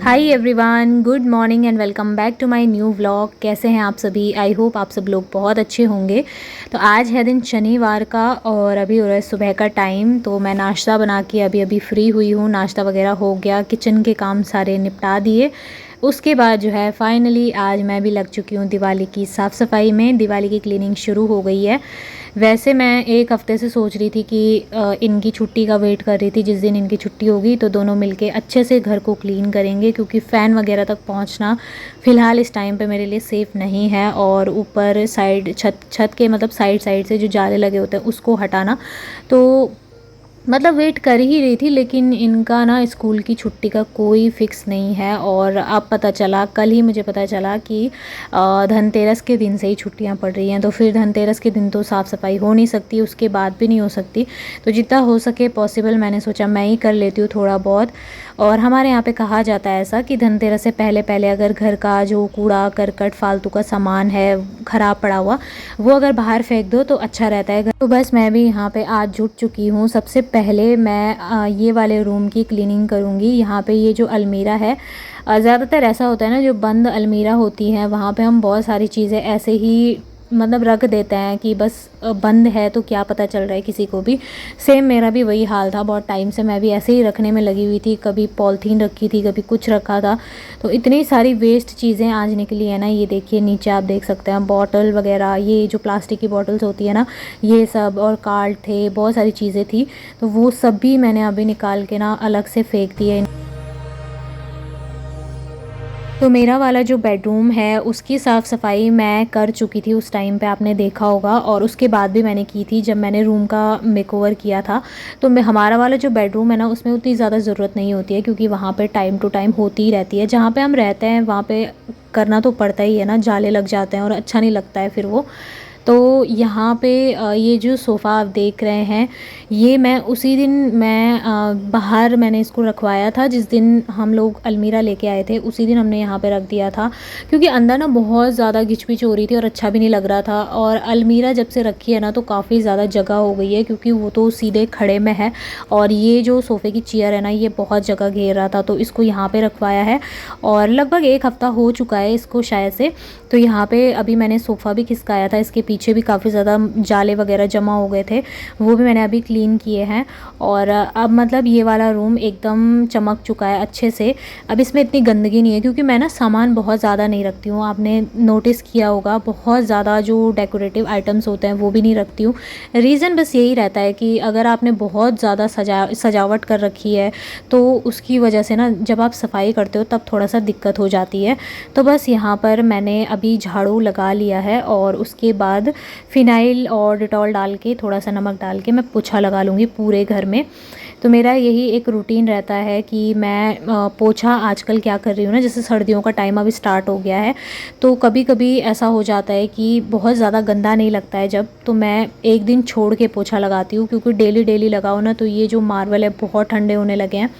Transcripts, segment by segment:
Hi everyone, good morning and welcome back to my new vlog. कैसे हैं आप सभी? आई होप आप सब लोग बहुत अच्छे होंगे। तो आज है दिन शनिवार का और अभी हो रहा है सुबह का टाइम। तो मैं नाश्ता बना के अभी अभी फ्री हुई हूँ। नाश्ता वगैरह हो गया, किचन के काम सारे निपटा दिए। उसके बाद जो है फाइनली आज मैं भी लग चुकी हूँ दिवाली की साफ़ सफाई में। दिवाली की क्लीनिंग शुरू हो गई है। वैसे मैं एक हफ़्ते से सोच रही थी कि इनकी छुट्टी का वेट कर रही थी। जिस दिन इनकी छुट्टी होगी तो दोनों मिलके अच्छे से घर को क्लीन करेंगे, क्योंकि फ़ैन वगैरह तक पहुंचना फ़िलहाल इस टाइम पे मेरे लिए सेफ़ नहीं है। और ऊपर साइड छत के मतलब साइड साइड से जो जाले लगे होते हैं उसको हटाना, तो मतलब वेट कर ही रही थी। लेकिन इनका ना स्कूल की छुट्टी का कोई फ़िक्स नहीं है। और अब पता चला, कल ही मुझे पता चला कि धनतेरस के दिन से ही छुट्टियां पड़ रही हैं। तो फिर धनतेरस के दिन तो साफ़ सफाई हो नहीं सकती, उसके बाद भी नहीं हो सकती। तो जितना हो सके पॉसिबल मैंने सोचा मैं ही कर लेती हूँ थोड़ा बहुत। और हमारे यहाँ पे कहा जाता है ऐसा कि धनतेरस से पहले पहले अगर घर का जो कूड़ा करकट फालतू का सामान है ख़राब पड़ा हुआ, वो अगर बाहर फेंक दो तो अच्छा रहता है। तो बस मैं भी यहाँ पे आज जुट चुकी हूँ। सबसे पहले मैं ये वाले रूम की क्लीनिंग करूँगी। यहाँ पे ये जो अलमीरा है, ज़्यादातर ऐसा होता है ना, जो बंद अलमीरा होती है वहाँ पे हम बहुत सारी चीज़ें ऐसे ही मतलब रख देते हैं कि बस बंद है तो क्या पता चल रहा है किसी को भी। सेम मेरा भी वही हाल था। बहुत टाइम से मैं भी ऐसे ही रखने में लगी हुई थी। कभी पॉलीथीन रखी थी, कभी कुछ रखा था। तो इतनी सारी वेस्ट चीज़ें आज निकली है ना। ये देखिए नीचे आप देख सकते हैं बॉटल वगैरह, ये जो प्लास्टिक की बॉटल्स होती है ना, ये सब, और कार्ड थे, बहुत सारी चीज़ें थी। तो वो सब भी मैंने अभी निकाल के ना अलग से फेंक दिए। तो मेरा वाला जो बेडरूम है उसकी साफ़ सफाई मैं कर चुकी थी उस टाइम पे, आपने देखा होगा। और उसके बाद भी मैंने की थी जब मैंने रूम का मेकओवर किया था। तो मैं हमारा वाला जो बेडरूम है ना, उसमें उतनी ज़्यादा ज़रूरत नहीं होती है, क्योंकि वहाँ पे टाइम टू टाइम होती ही रहती है। जहाँ पे हम रहते हैं वहाँ पे करना तो पड़ता ही है ना, जाले लग जाते हैं और अच्छा नहीं लगता है फिर वो। तो यहाँ पे ये जो सोफ़ा आप देख रहे हैं, ये मैं उसी दिन बाहर मैंने इसको रखवाया था। जिस दिन हम लोग अलमीरा लेके आए थे उसी दिन हमने यहाँ पे रख दिया था, क्योंकि अंदर ना बहुत ज़्यादा घिच-पिच हो रही थी और अच्छा भी नहीं लग रहा था। और अलमीरा जब से रखी है ना तो काफ़ी ज़्यादा जगह हो गई है, क्योंकि वो तो सीधे खड़े में है। और ये जो सोफ़े की चेयर है ना, ये बहुत जगह घेर रहा था, तो इसको यहाँ पे रखवाया है। और लगभग एक हफ़्ता हो चुका है इसको शायद से। तो यहाँ पे अभी मैंने सोफ़ा भी खिसकाया था, इसके पीछे भी काफ़ी ज़्यादा जाले वगैरह जमा हो गए थे, वो भी मैंने अभी क्लीन किए हैं। और अब मतलब ये वाला रूम एकदम चमक चुका है अच्छे से। अब इसमें इतनी गंदगी नहीं है, क्योंकि मैं ना सामान बहुत ज़्यादा नहीं रखती हूँ। आपने नोटिस किया होगा, बहुत ज़्यादा जो डेकोरेटिव आइटम्स होते हैं वो भी नहीं रखती हूँ। रीज़न बस यही रहता है कि अगर आपने बहुत ज़्यादा सजावट कर रखी है तो उसकी वजह से ना जब आप सफाई करते हो तब थोड़ा सा दिक्कत हो जाती है। तो बस यहाँ पर मैंने अभी झाड़ू लगा लिया है और उसके बाद फ़िनाइल और डिटॉल डाल के, थोड़ा सा नमक डाल के मैं पोछा लगा लूँगी पूरे घर में। तो मेरा यही एक रूटीन रहता है कि मैं पोछा आजकल क्या कर रही हूँ ना, जैसे सर्दियों का टाइम अब स्टार्ट हो गया है, तो कभी कभी ऐसा हो जाता है कि बहुत ज़्यादा गंदा नहीं लगता है जब, तो मैं एक दिन छोड़ के पोछा लगाती हूँ। क्योंकि डेली डेली लगाओ ना तो ये जो मार्बल है बहुत ठंडे होने लगे हैं।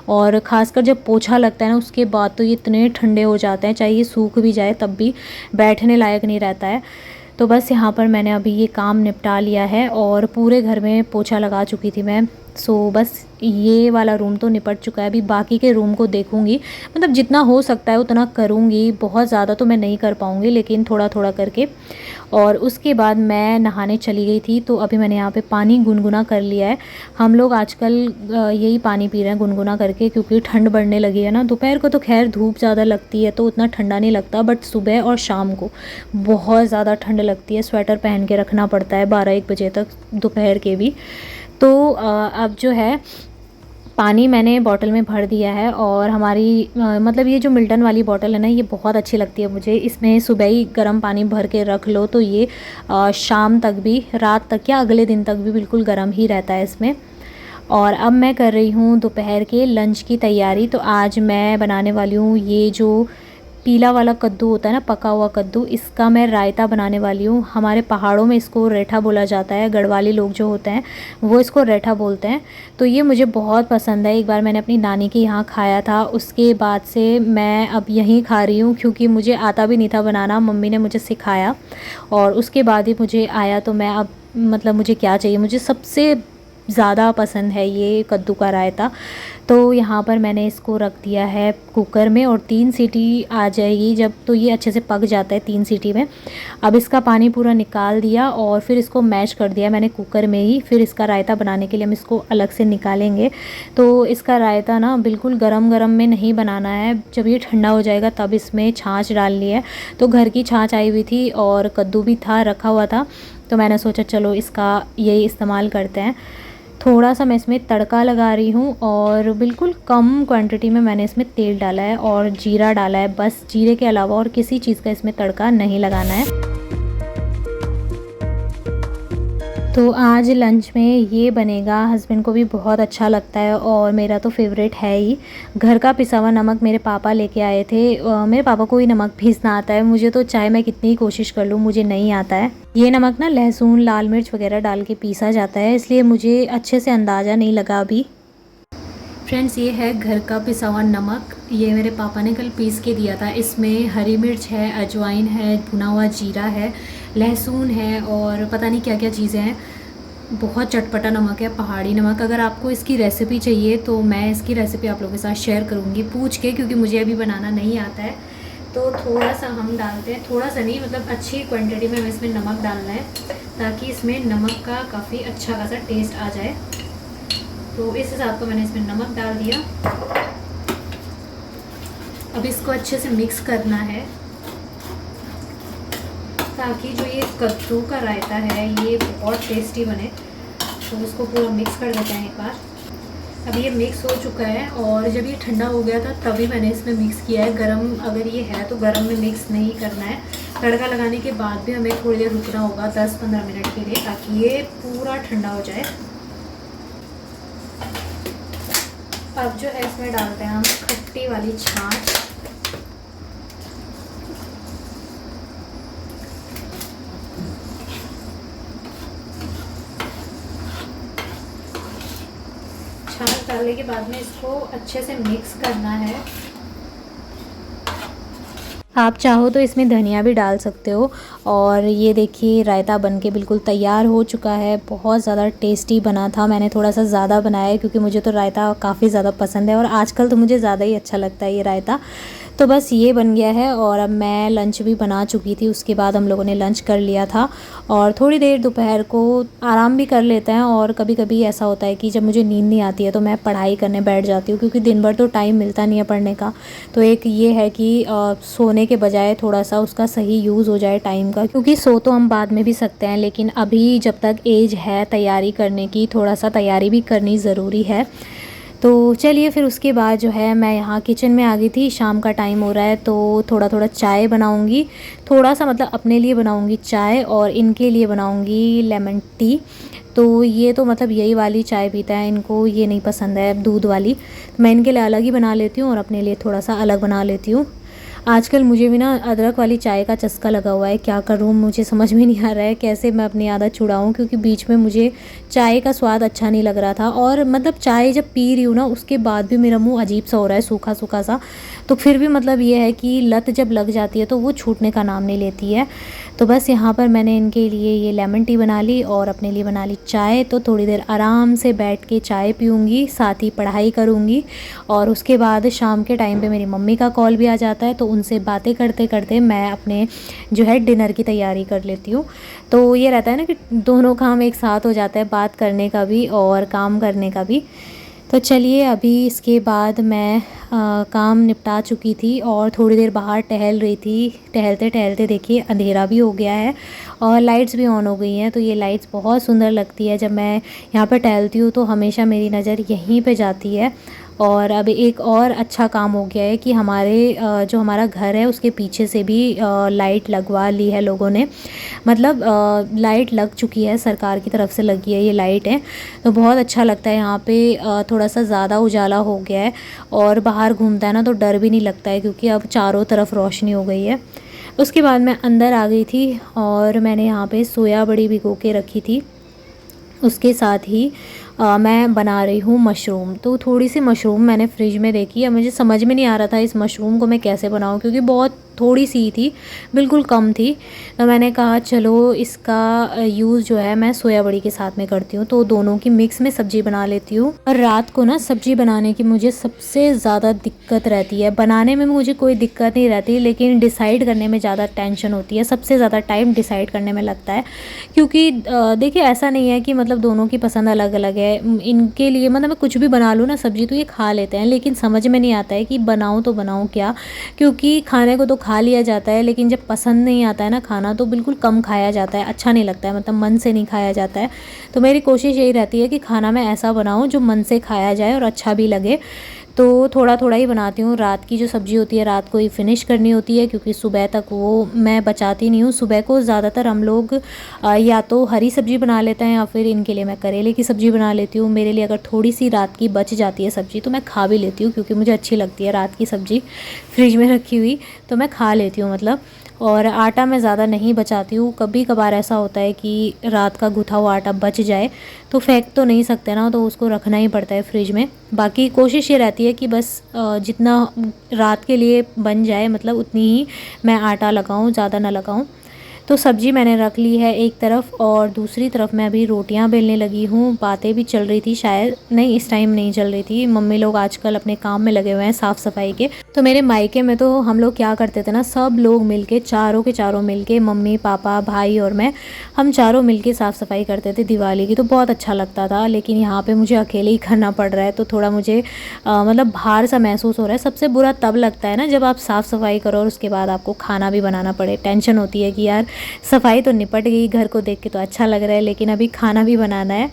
और ख़ासकर जब पोछा लगता है ना उसके बाद तो ये इतने ठंडे हो जाते हैं, चाहे ये सूख भी जाए तब भी बैठने लायक नहीं रहता है। तो बस यहाँ पर मैंने अभी ये काम निपटा लिया है और पूरे घर में पोछा लगा चुकी थी मैं। सो बस ये वाला रूम तो निपट चुका है। अभी बाकी के रूम को देखूंगी, मतलब जितना हो सकता है उतना करूंगी। बहुत ज़्यादा तो मैं नहीं कर पाऊंगी, लेकिन थोड़ा थोड़ा करके। और उसके बाद मैं नहाने चली गई थी। तो अभी मैंने यहाँ पे पानी गुनगुना कर लिया है। हम लोग आजकल यही पानी पी रहे हैं गुनगुना करके, क्योंकि ठंड बढ़ने लगी है ना। दोपहर को तो खैर धूप ज़्यादा लगती है तो उतना ठंडा नहीं लगता, बट सुबह और शाम को बहुत ज़्यादा ठंड लगती है। स्वेटर पहन के रखना पड़ता है 12-1 बजे तक, दोपहर के भी। तो अब जो है पानी मैंने बॉटल में भर दिया है। और हमारी मतलब ये जो मिल्टन वाली बॉटल है ना, ये बहुत अच्छी लगती है मुझे। इसमें सुबह ही गर्म पानी भर के रख लो तो ये शाम तक भी, रात तक या अगले दिन तक भी बिल्कुल गर्म ही रहता है इसमें। और अब मैं कर रही हूँ दोपहर के लंच की तैयारी। तो आज मैं बनाने वाली हूँ ये जो पीला वाला कद्दू होता है ना, पका हुआ कद्दू, इसका मैं रायता बनाने वाली हूँ। हमारे पहाड़ों में इसको रेठा बोला जाता है। गढ़वाली लोग जो होते हैं वो इसको रेठा बोलते हैं। तो ये मुझे बहुत पसंद है। एक बार मैंने अपनी नानी के यहाँ खाया था, उसके बाद से मैं अब यहीं खा रही हूँ, क्योंकि मुझे आता भी नहीं था बनाना, मम्मी ने मुझे सिखाया और उसके बाद ही मुझे आया। तो मैं अब मतलब मुझे क्या चाहिए, मुझे सबसे ज़्यादा पसंद है ये कद्दू का रायता। तो यहाँ पर मैंने इसको रख दिया है कुकर में और 3 सीटी आ जाएगी जब, तो ये अच्छे से पक जाता है 3 सीटी में। अब इसका पानी पूरा निकाल दिया और फिर इसको मैश कर दिया मैंने कुकर में ही। फिर इसका रायता बनाने के लिए हम इसको अलग से निकालेंगे। तो इसका रायता ना बिल्कुल गरम गरम में नहीं बनाना है, जब ये ठंडा हो जाएगा तब इसमें छाछ डालनी है। तो घर की छाछ आई हुई थी और कद्दू भी था रखा हुआ था, तो मैंने सोचा चलो इसका यही इस्तेमाल करते हैं। थोड़ा सा मैं इसमें तड़का लगा रही हूँ और बिल्कुल कम क्वांटिटी में मैंने इसमें तेल डाला है और जीरा डाला है, बस जीरे के अलावा और किसी चीज़ का इसमें तड़का नहीं लगाना है। तो आज लंच में ये बनेगा, हस्बैंड को भी बहुत अच्छा लगता है और मेरा तो फेवरेट है ही। घर का पिसा हुआ नमक मेरे पापा लेके आए थे। मेरे पापा को ही नमक पीसना आता है, मुझे तो चाहे मैं कितनी कोशिश कर लूँ मुझे नहीं आता है। ये नमक ना लहसुन लाल मिर्च वगैरह डाल के पीसा जाता है, इसलिए मुझे अच्छे से अंदाज़ा नहीं लगा अभी। फ्रेंड्स, ये है घर का पिसा हुआ नमक, ये मेरे पापा ने कल पीस के दिया था। इसमें हरी मिर्च है, अजवाइन है, भुना हुआ जीरा है, लहसुन है और पता नहीं क्या क्या चीज़ें हैं। बहुत चटपटा नमक है, पहाड़ी नमक। अगर आपको इसकी रेसिपी चाहिए तो मैं इसकी रेसिपी आप लोगों के साथ शेयर करूँगी पूछ के, क्योंकि मुझे अभी बनाना नहीं आता है। तो थोड़ा सा हम डालते हैं, थोड़ा सा नहीं मतलब अच्छी क्वांटिटी में हमें इसमें नमक डालना है ताकि इसमें नमक का काफ़ी अच्छा खासा टेस्ट आ जाए। तो इस हिसाब का मैंने इसमें नमक डाल दिया। अब इसको अच्छे से मिक्स करना है ताकि जो ये कद्दू का रायता है ये बहुत टेस्टी बने। तो इसको पूरा मिक्स कर देते हैं एक बार। अब ये मिक्स हो चुका है और जब ये ठंडा हो गया था तभी मैंने इसमें मिक्स किया है। गरम अगर ये है तो गरम में मिक्स नहीं करना है। तड़का लगाने के बाद भी हमें थोड़ी देर रुकना होगा 10-15 मिनट के लिए ताकि ये पूरा ठंडा हो जाए। अब जो है इसमें डालते हैं हम खट्टी वाली छाछ। छाछ डालने के बाद में इसको अच्छे से मिक्स करना है। आप चाहो तो इसमें धनिया भी डाल सकते हो। और ये देखिए रायता बनके बिल्कुल तैयार हो चुका है। बहुत ज़्यादा टेस्टी बना था। मैंने थोड़ा सा ज़्यादा बनाया है क्योंकि मुझे तो रायता काफ़ी ज़्यादा पसंद है और आजकल तो मुझे ज़्यादा ही अच्छा लगता है ये रायता। तो बस ये बन गया है और अब मैं लंच भी बना चुकी थी। उसके बाद हम लोगों ने लंच कर लिया था और थोड़ी देर दोपहर को आराम भी कर लेते हैं। और कभी कभी ऐसा होता है कि जब मुझे नींद नहीं आती है तो मैं पढ़ाई करने बैठ जाती हूँ, क्योंकि दिन भर तो टाइम मिलता नहीं है पढ़ने का। तो एक ये है कि सोने के बजाय थोड़ा सा उसका सही यूज़ हो जाए टाइम का, क्योंकि सो तो हम बाद में भी सकते हैं, लेकिन अभी जब तक एज है तैयारी करने की, थोड़ा सा तैयारी भी करनी ज़रूरी है। तो चलिए फिर उसके बाद जो है मैं यहाँ किचन में आ गई थी। शाम का टाइम हो रहा है तो थोड़ा थोड़ा चाय बनाऊँगी। थोड़ा सा मतलब अपने लिए बनाऊँगी चाय और इनके लिए बनाऊँगी लेमन टी। तो ये तो मतलब यही वाली चाय पीता है, इनको ये नहीं पसंद है दूध वाली। तो मैं इनके लिए अलग ही बना लेती हूँ और अपने लिए थोड़ा सा अलग बना लेती हूँ। आजकल मुझे भी ना अदरक वाली चाय का चस्का लगा हुआ है। क्या करूँ मुझे समझ में नहीं आ रहा है कैसे मैं अपनी आदत छुड़ाऊँ, क्योंकि बीच में मुझे चाय का स्वाद अच्छा नहीं लग रहा था। और मतलब चाय जब पी रही हूँ ना उसके बाद भी मेरा मुंह अजीब सा हो रहा है, सूखा सूखा सा। तो फिर भी मतलब ये है कि लत जब लग जाती है तो वो छूटने का नाम नहीं लेती है। तो बस यहाँ पर मैंने इनके लिए ये लेमन टी बना ली और अपने लिए बना ली चाय। तो थोड़ी देर आराम से बैठ के चाय पीऊँगी, साथ ही पढ़ाई करूँगी। और उसके बाद शाम के टाइम पे मेरी मम्मी का कॉल भी आ जाता है, तो उनसे बातें करते करते मैं अपने जो है डिनर की तैयारी कर लेती हूँ। तो ये रहता है ना कि दोनों काम एक साथ हो जाता है, बात करने का भी और काम करने का भी। तो चलिए अभी इसके बाद मैं काम निपटा चुकी थी और थोड़ी देर बाहर टहल रही थी। टहलते टहलते देखिए अंधेरा भी हो गया है और लाइट्स भी ऑन हो गई हैं। तो ये लाइट्स बहुत सुंदर लगती है। जब मैं यहाँ पर टहलती हूँ तो हमेशा मेरी नज़र यहीं पे जाती है। और अब एक और अच्छा काम हो गया है कि हमारे जो हमारा घर है उसके पीछे से भी लाइट लगवा ली है लोगों ने। मतलब लाइट लग चुकी है, सरकार की तरफ से लगी है ये लाइट है। तो बहुत अच्छा लगता है यहाँ पे। थोड़ा सा ज़्यादा उजाला हो गया है और बाहर घूमता है ना तो डर भी नहीं लगता है, क्योंकि अब चारों तरफ रोशनी हो गई है। उसके बाद मैं अंदर आ गई थी और मैंने यहाँ पे सोया बड़ी भिगो के रखी थी। उसके साथ ही मैं बना रही हूँ मशरूम। तो थोड़ी सी मशरूम मैंने फ्रिज में देखी है, मुझे समझ में नहीं आ रहा था इस मशरूम को मैं कैसे बनाऊँ, क्योंकि बहुत थोड़ी सी ही थी, बिल्कुल कम थी। तो मैंने कहा चलो इसका यूज़ जो है मैं सोया बड़ी के साथ में करती हूँ, तो दोनों की मिक्स में सब्ज़ी बना लेती हूँ। और रात को ना सब्ज़ी बनाने की मुझे सबसे ज़्यादा दिक्कत रहती है। बनाने में मुझे कोई दिक्कत नहीं रहती, लेकिन डिसाइड करने में ज़्यादा टेंशन होती है। सबसे ज़्यादा टाइम डिसाइड करने में लगता है, क्योंकि देखिए ऐसा नहीं है कि मतलब दोनों की पसंद अलग अलग है। इनके लिए मतलब मैं कुछ भी बना लूँ ना सब्ज़ी, तो ये खा लेते हैं, लेकिन समझ में नहीं आता है कि बनाऊँ तो बनाऊँ क्या, क्योंकि खाने को तो खा लिया जाता है, लेकिन जब पसंद नहीं आता है ना खाना, तो बिल्कुल कम खाया जाता है, अच्छा नहीं लगता है, मतलब मन से नहीं खाया जाता है। तो मेरी कोशिश यही रहती है कि खाना मैं ऐसा बनाऊँ जो मन से खाया जाए और अच्छा भी लगे। तो थोड़ा थोड़ा ही बनाती हूँ। रात की जो सब्ज़ी होती है रात को ही फ़िनिश करनी होती है, क्योंकि सुबह तक वो मैं बचाती नहीं हूँ। सुबह को ज़्यादातर हम लोग या तो हरी सब्ज़ी बना लेते हैं, या फिर इनके लिए मैं करेले की सब्ज़ी बना लेती हूँ। मेरे लिए अगर थोड़ी सी रात की बच जाती है सब्ज़ी, तो मैं खा भी लेती हूँ, क्योंकि मुझे अच्छी लगती है रात की सब्ज़ी फ्रिज में रखी हुई, तो मैं खा लेती हूँ मतलब। और आटा मैं ज़्यादा नहीं बचाती हूँ। कभी कभार ऐसा होता है कि रात का गूँथा हुआ आटा बच जाए, तो फेंक तो नहीं सकते ना, तो उसको रखना ही पड़ता है फ्रिज में। बाकी कोशिश ये रहती है कि बस जितना रात के लिए बन जाए, मतलब उतनी ही मैं आटा लगाऊँ, ज़्यादा ना लगाऊँ। तो सब्ज़ी मैंने रख ली है एक तरफ, और दूसरी तरफ मैं अभी रोटियां बेलने लगी हूँ। बातें भी चल रही थी, शायद नहीं इस टाइम नहीं चल रही थी। मम्मी लोग आजकल अपने काम में लगे हुए हैं साफ़ सफाई के। तो मेरे मायके में तो हम लोग क्या करते थे ना, सब लोग मिलके चारों के चारों मिलके, मम्मी पापा भाई और मैं, हम चारों मिलके साफ़ सफाई करते थे दिवाली की। तो बहुत अच्छा लगता था। लेकिन यहाँ पे मुझे अकेले ही करना पड़ रहा है, तो थोड़ा मुझे मतलब भार सा महसूस हो रहा है। सबसे बुरा तब लगता है ना जब आप साफ़ सफाई करो और उसके बाद आपको खाना भी बनाना पड़े। टेंशन होती है कि यार सफाई तो निपट गई, घर को देख के तो अच्छा लग रहा है, लेकिन अभी खाना भी बनाना है।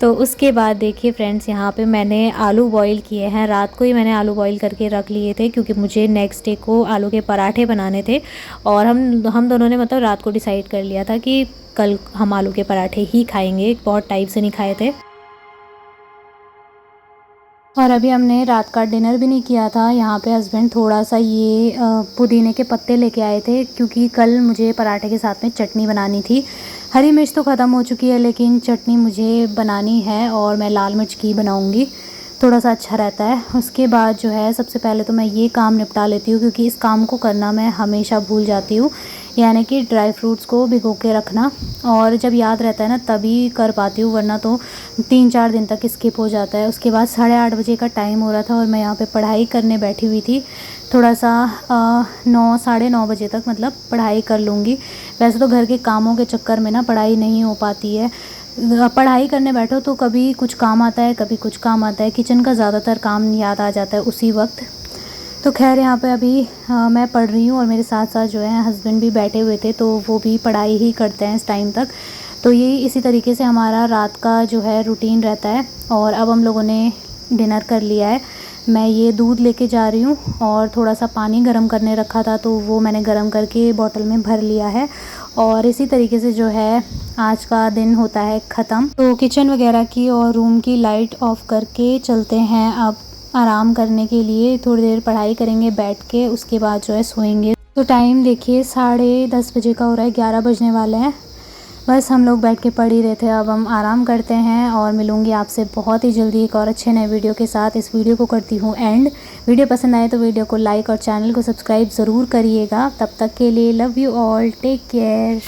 तो उसके बाद देखिए फ्रेंड्स, यहाँ पे मैंने आलू बॉईल किए हैं। रात को ही मैंने आलू बॉईल करके रख लिए थे, क्योंकि मुझे नेक्स्ट डे को आलू के पराठे बनाने थे। और हम दोनों ने मतलब रात को डिसाइड कर लिया था कि कल हम आलू के पराठे ही खाएंगे, बहुत टाइम से नहीं खाए थे। और अभी हमने रात का डिनर भी नहीं किया था। यहाँ पे हस्बैंड थोड़ा सा ये पुदीने के पत्ते लेके आए थे, क्योंकि कल मुझे पराठे के साथ में चटनी बनानी थी। हरी मिर्च तो ख़त्म हो चुकी है, लेकिन चटनी मुझे बनानी है, और मैं लाल मिर्च की बनाऊँगी, थोड़ा सा अच्छा रहता है। उसके बाद जो है सबसे पहले तो मैं ये काम निपटा लेती हूँ, क्योंकि इस काम को करना मैं हमेशा भूल जाती हूँ, यानी कि ड्राई फ्रूट्स को भिगो के रखना। और जब याद रहता है ना तभी कर पाती हूँ, वरना तो 3-4 दिन तक स्किप हो जाता है। उसके बाद 8:30 बजे का टाइम हो रहा था, और मैं यहाँ पे पढ़ाई करने बैठी हुई थी। थोड़ा सा 9 साढ़े 9 बजे तक मतलब पढ़ाई कर लूँगी। वैसे तो घर के कामों के चक्कर में ना पढ़ाई नहीं हो पाती है। पढ़ाई करने बैठो तो कभी कुछ काम आता है, कभी कुछ काम आता है। किचन का ज़्यादातर काम याद आ जाता है उसी वक्त। तो खैर यहाँ पे अभी मैं पढ़ रही हूँ, और मेरे साथ साथ जो है हस्बैंड भी बैठे हुए थे, तो वो भी पढ़ाई ही करते हैं इस टाइम तक। तो ये इसी तरीके से हमारा रात का जो है रूटीन रहता है। और अब हम लोगों ने डिनर कर लिया है। मैं ये दूध लेके जा रही हूँ, और थोड़ा सा पानी गर्म करने रखा था, तो वो मैंने गर्म करके बॉटल में भर लिया है। और इसी तरीके से जो है आज का दिन होता है ख़त्म। तो किचन वगैरह की और रूम की लाइट ऑफ करके चलते हैं अब आराम करने के लिए। थोड़ी देर पढ़ाई करेंगे बैठ के, उसके बाद जो है सोएंगे। तो टाइम देखिए 10:30 बजे का हो रहा है, 11 बजने वाले हैं। बस हम लोग बैठ के पढ़ ही रहे थे, अब हम आराम करते हैं। और मिलूँगी आपसे बहुत ही जल्दी एक और अच्छे नए वीडियो के साथ। इस वीडियो को करती हूँ एंड। वीडियो पसंद आए तो वीडियो को लाइक और चैनल को सब्सक्राइब ज़रूर करिएगा। तब तक के लिए love you all, take care.